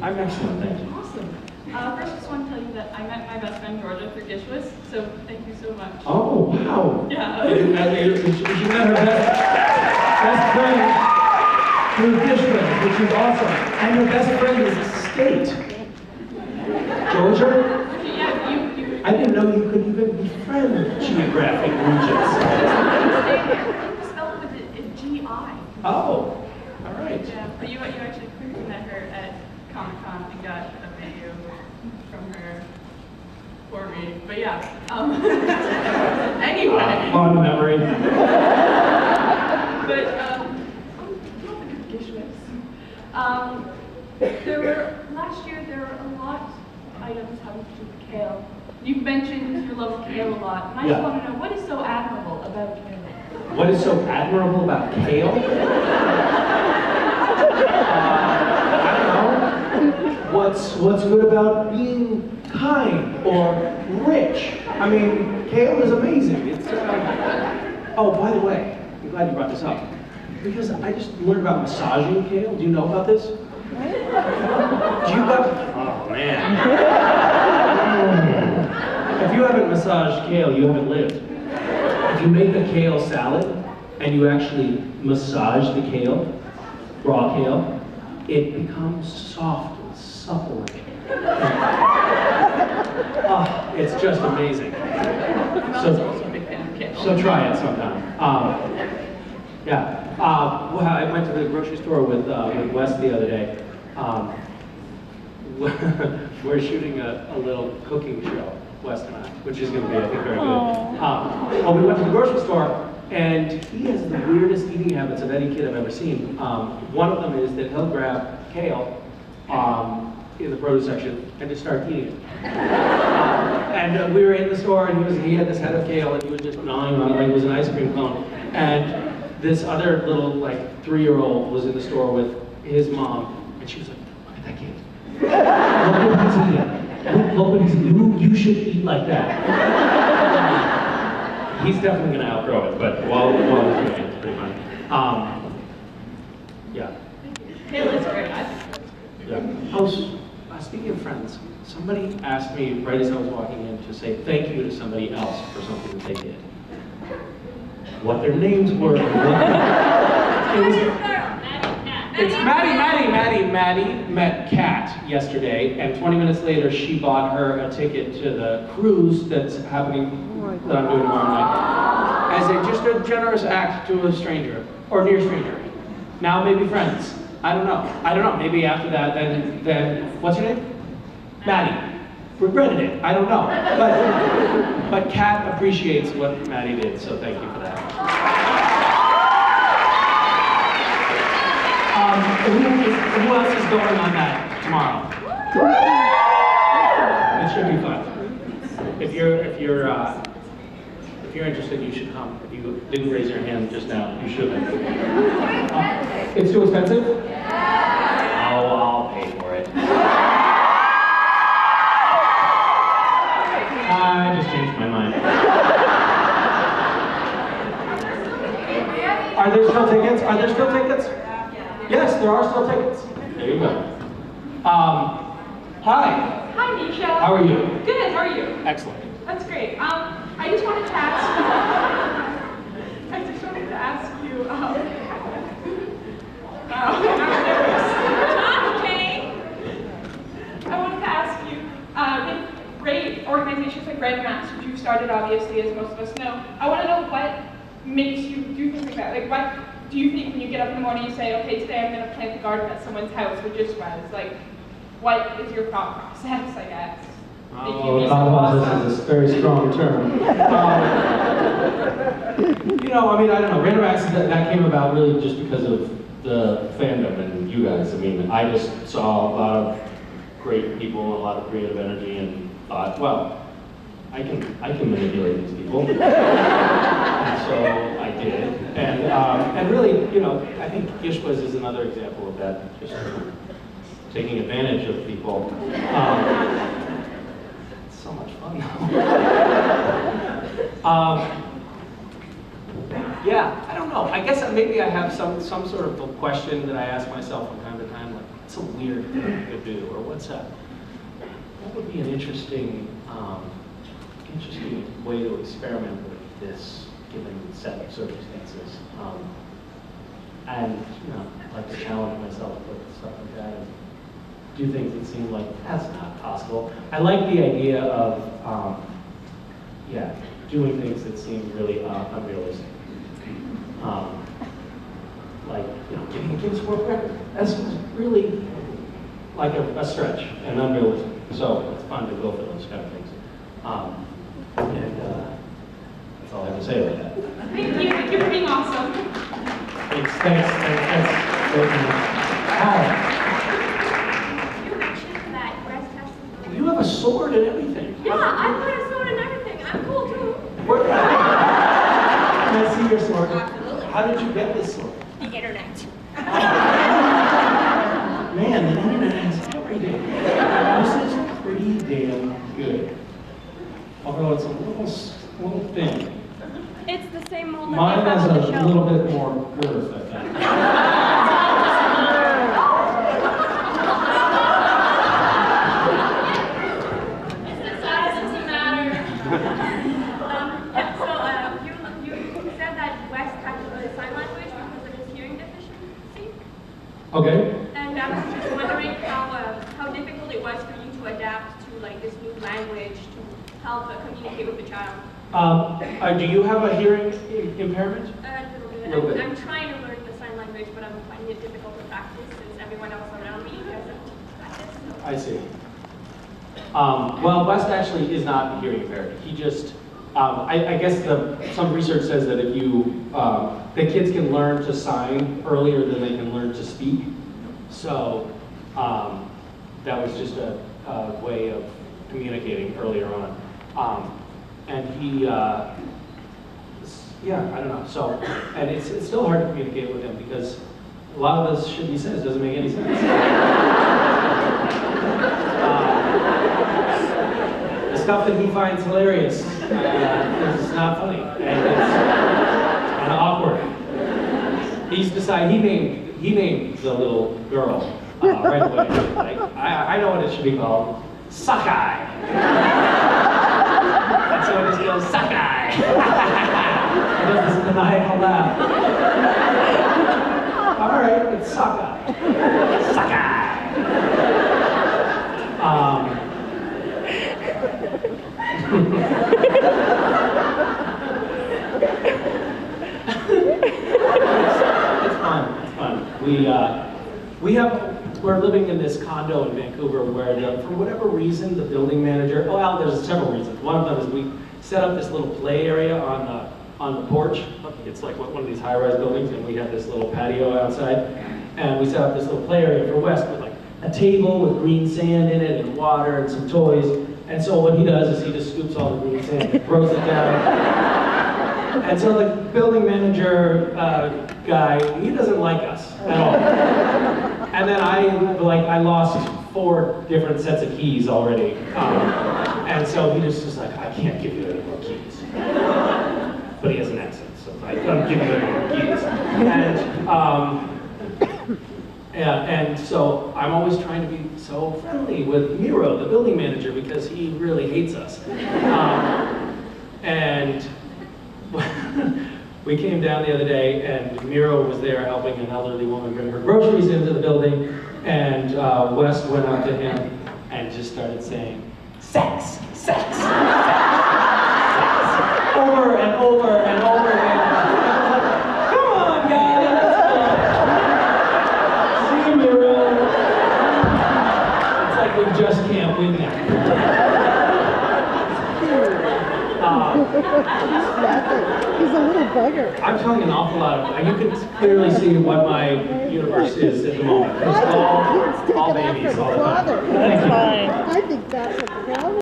I'm excellent, thank you. Awesome. First, I just want to tell you that I met my best friend Georgia through Gishwas, so thank you so much. Oh, wow. Yeah. You met her best friend through Gishwas, which is awesome. And her best friend is a state. Georgia? Yeah, you. I didn't know you could even befriend geographic regions. Spelled with a G-I. Oh, all right. Yeah, but you actually clearly met her at Comic-Con and got a video from her for me. But yeah, anyway. Fond memory. But, last year there were a lot of items having to do with kale. You've mentioned your love of kale a lot, and I just want to know, what is so admirable about kale? What is so admirable about kale? I don't know. What's good about being kind or rich? I mean, kale is amazing. It's oh, by the way, I'm glad you brought this up. Because I just learned about massaging kale. Do you know about this? Oh man. If you haven't massaged kale, you haven't lived. If you make a kale salad and you actually massage the kale, raw kale, it becomes soft and supple. Oh, it's just amazing. So try it sometime. Well, I went to the grocery store with Wes the other day. We're shooting a little cooking show, Wes and I, which is going to be, I think, very good. Well, we went to the grocery store, and he has the weirdest eating habits of any kid I've ever seen. One of them is that he'll grab kale in the produce section and just start eating it. And we were in the store, and he had this head of kale, and he was just gnawing on it like it was an ice cream cone. And this other little, like, 3-year-old was in the store with his mom, and she was like, look at that kid. Look what he's eating. Look what he's eating. You should eat like that. He's definitely going to outgrow it, but while he's doing it, it's pretty fun. Yeah. Kale is great. Yeah. Oh, speaking of friends, somebody asked me right as I was walking in to say thank you to somebody else for something that they did. What their names were. It's Maddie met Kat yesterday, and 20 minutes later she bought her a ticket to the cruise that's happening, that I'm doing tomorrow night, as just a generous act to a stranger, or near stranger. Now maybe friends. I don't know. Maybe after that, then what's your name? Maddie. Regretted it. I don't know. But Kat appreciates what Maddie did, so thank you for that. Who else is going on that tomorrow? It should be fun. If you're interested, you should come. If you didn't raise your hand just now, you should. It's too expensive? Oh, I'll pay for it. I just changed my mind. Are there still tickets? Yes, there are still tickets. There you go. Hi. Hi, Misha. How are you? Good, how are you? Excellent. That's great. I just wanted to ask you, okay. I wanted to ask you, with great organizations like Red Mass, which you've started obviously, as most of us know, I want to know what makes you do things like that. Like, what do you think when you get up in the morning and you say, okay, today I'm going to plant a garden at someone's house with just was? Like, what is your thought process, I guess? Oh, thought process is a very strong term. You know, I mean, I don't know. Random Acts, that came about really just because of the fandom and you guys. I mean, I just saw a lot of great people and a lot of creative energy and thought, well, I can manipulate these people. And so I did. And really, you know, I think Gishwas is another example of that, just taking advantage of people. It's so much fun now. Yeah, I don't know. I guess maybe I have some sort of question that I ask myself from time to time, what's a weird thing I could do, or what would be an interesting way to experiment with this given set of circumstances. And like to challenge myself with stuff like that and do things that seem like that's not possible. I like the idea of doing things that seem really unrealistic. Like getting a Guinness World Record. That's really like a stretch and unrealistic. So it's fun to go for those kind of things. That's all I have to say about that. Thank you. Thank you for being awesome. Thanks. Hi. You mentioned that breast has some... You have a sword and everything. Yeah, I put a sword and everything. I'm cool too. Where? Can I see your sword? Absolutely. How did you get this sword? The internet. Man, the internet has everything. This is pretty damn good. Although it's a little thin. It's the same mold that Mine we have has on the a show. little bit more girth, I think. It's the size doesn't matter. You said that West had to learn sign language because of his hearing deficiency. Okay. And I was just wondering how difficult it was for you to adapt to like this new language to help communicate with the child. Do you have a hearing impairment? A Little little bit. bit. I'm trying to learn the sign language, but I'm finding it difficult to practice since everyone else around me doesn't practice. So. I see. Well, West actually is not hearing impaired. He just, I guess some research says that if that kids can learn to sign earlier than they can learn to speak. So that was just a way of communicating earlier on. And he, I don't know. So, and it's still hard to communicate with him because a lot of this shit he says doesn't make any sense. The stuff that he finds hilarious is not funny, and it's kind of awkward. He's decided he named the little girl right away. Like I know what it should be called, Sakai. And so it just goes, Sakai! He does this maniacal laugh. All right, it's Sakai. Sakai! It's fun. We're living in this condo in Vancouver where, for whatever reason, the building manager, there's several reasons. One of them is we set up this little play area on the porch. It's like one of these high-rise buildings, and we have this little patio outside. And we set up this little play area for West with like a table with green sand in it and water and some toys. And so what he does is he just scoops all the green sand and throws it down. And so the building manager guy, he doesn't like us at all. And then I lost 4 different sets of keys already. And so he just was like, I can't give you any more keys. But he has an accent, so I don't give you any more keys. And so I'm always trying to be so friendly with Miro, the building manager, because he really hates us. And we came down the other day, and Miro was there helping an elderly woman bring her groceries into the building, and West went up to him and just started saying, sex, sex, sex, over and over and over again. Come on, guys, see you, Miro. It's like we just can't win that. He's a little bugger. I'm telling an awful lot of, you can clearly see what my universe is at the moment. It's all babies all the time. That's fine. I think that's a problem.